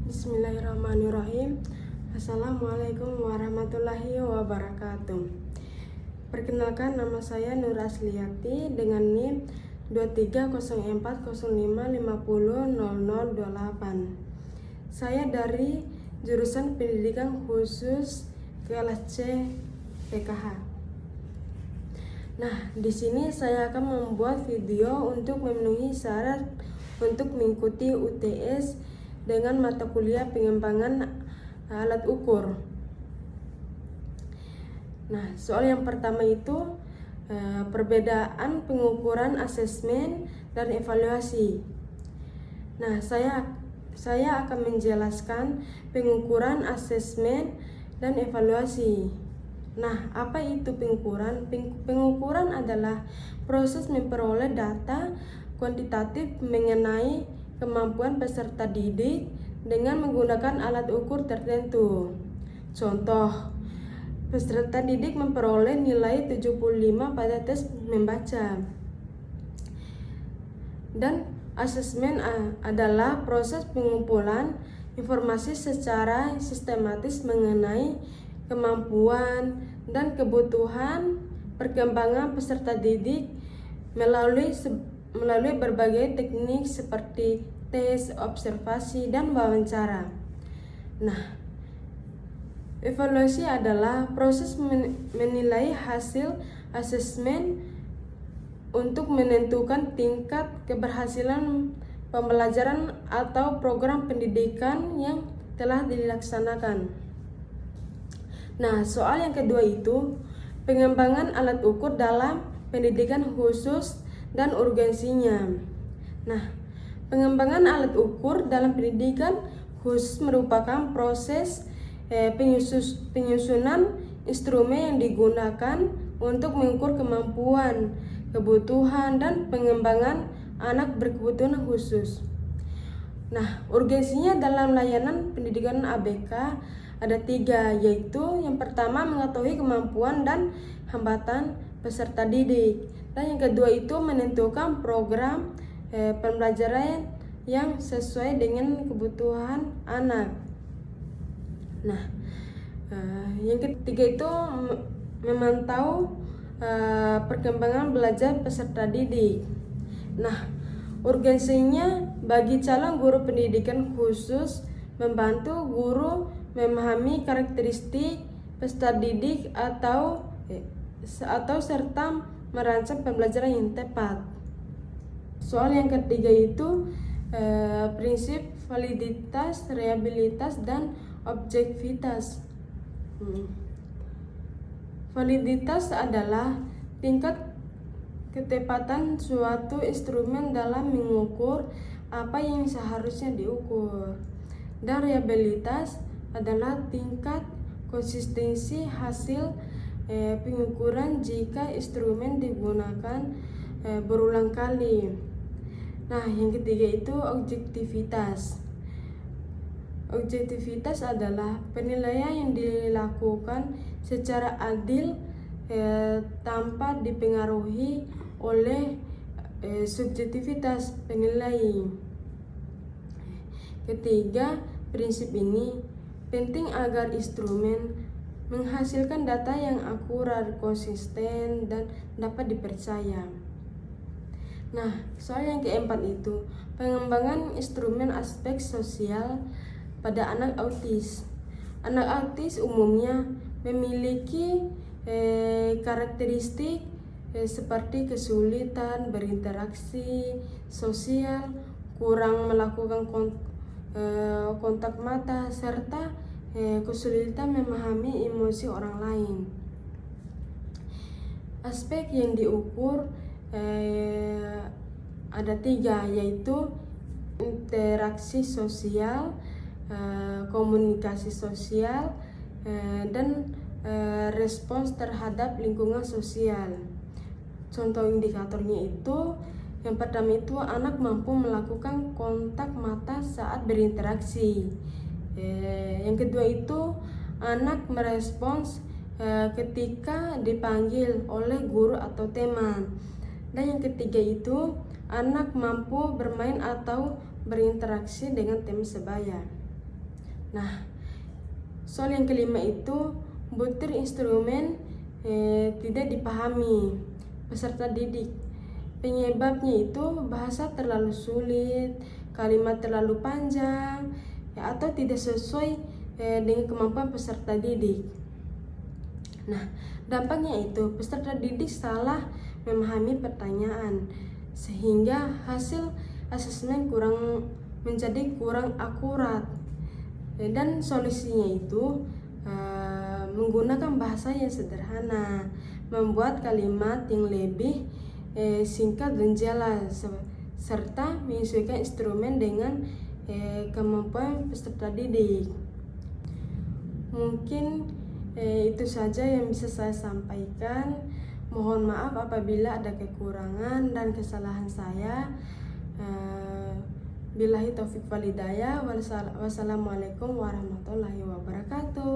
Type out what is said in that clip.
Bismillahirrahmanirrahim. Assalamualaikum warahmatullahi wabarakatuh. Perkenalkan, nama saya Nur Asliati dengan NIM 230405500028. Saya dari jurusan Pendidikan Khusus kelas C PKH. Nah, di sini saya akan membuat video untuk memenuhi syarat untuk mengikuti UTS dengan mata kuliah pengembangan alat ukur. Nah, soal yang pertama itu perbedaan pengukuran asesmen dan evaluasi. Nah, saya akan menjelaskan pengukuran asesmen dan evaluasi. Nah, apa itu pengukuran? Pengukuran adalah proses memperoleh data kuantitatif mengenai kemampuan peserta didik dengan menggunakan alat ukur tertentu. Contoh, peserta didik memperoleh nilai 75 pada tes membaca. Dan asesmen adalah proses pengumpulan informasi secara sistematis mengenai kemampuan dan kebutuhan perkembangan peserta didik melalui berbagai teknik seperti tes, observasi, dan wawancara. Nah, evaluasi adalah proses menilai hasil asesmen untuk menentukan tingkat keberhasilan pembelajaran atau program pendidikan yang telah dilaksanakan. Nah, soal yang kedua itu pengembangan alat ukur dalam pendidikan khusus dan urgensinya. Nah, pengembangan alat ukur dalam pendidikan khusus merupakan proses penyusunan instrumen yang digunakan untuk mengukur kemampuan, kebutuhan, dan pengembangan anak berkebutuhan khusus. Nah, urgensinya dalam layanan pendidikan ABK ada 3, yaitu yang pertama mengetahui kemampuan dan hambatan peserta didik, dan yang kedua itu menentukan program pembelajaran yang sesuai dengan kebutuhan anak. Nah, yang ketiga itu memantau perkembangan belajar peserta didik. Nah, urgensinya bagi calon guru pendidikan khusus membantu guru memahami karakteristik peserta didik atau serta merancang pembelajaran yang tepat. Soal yang ketiga itu prinsip validitas, reliabilitas, dan objektivitas. Validitas adalah tingkat ketepatan suatu instrumen dalam mengukur apa yang seharusnya diukur. Dan reliabilitas adalah tingkat konsistensi hasil pengukuran jika instrumen digunakan berulang kali. Nah, yang ketiga itu objektivitas. Objektivitas adalah penilaian yang dilakukan secara adil tanpa dipengaruhi oleh subjektivitas penilai. Ketiga, prinsip ini penting agar instrumen menghasilkan data yang akurat, konsisten, dan dapat dipercaya. Nah, soal yang keempat itu pengembangan instrumen aspek sosial pada anak autis. Anak autis umumnya memiliki karakteristik seperti kesulitan berinteraksi sosial, kurang melakukan kontak mata, serta kesulitan memahami emosi orang lain. Aspek yang diukur ada 3, yaitu interaksi sosial, komunikasi sosial, dan respons terhadap lingkungan sosial. Contoh indikatornya itu yang pertama itu anak mampu melakukan kontak mata saat berinteraksi. Yang kedua itu anak merespons ketika dipanggil oleh guru atau teman. Dan yang ketiga itu anak mampu bermain atau berinteraksi dengan teman sebaya. Nah, soal yang kelima itu butir instrumen tidak dipahami peserta didik. Penyebabnya itu bahasa terlalu sulit, kalimat terlalu panjang, atau tidak sesuai dengan kemampuan peserta didik. Nah, dampaknya itu peserta didik salah memahami pertanyaan sehingga hasil asesmen menjadi kurang akurat. Dan solusinya itu menggunakan bahasa yang sederhana, membuat kalimat yang lebih singkat dan jelas, serta menyesuaikan instrumen dengan kemampuan peserta didik. Mungkin itu saja yang bisa saya sampaikan. Mohon maaf apabila ada kekurangan dan kesalahan saya. Billahi taufiq wal hidayah. Wassalamualaikum warahmatullahi wabarakatuh.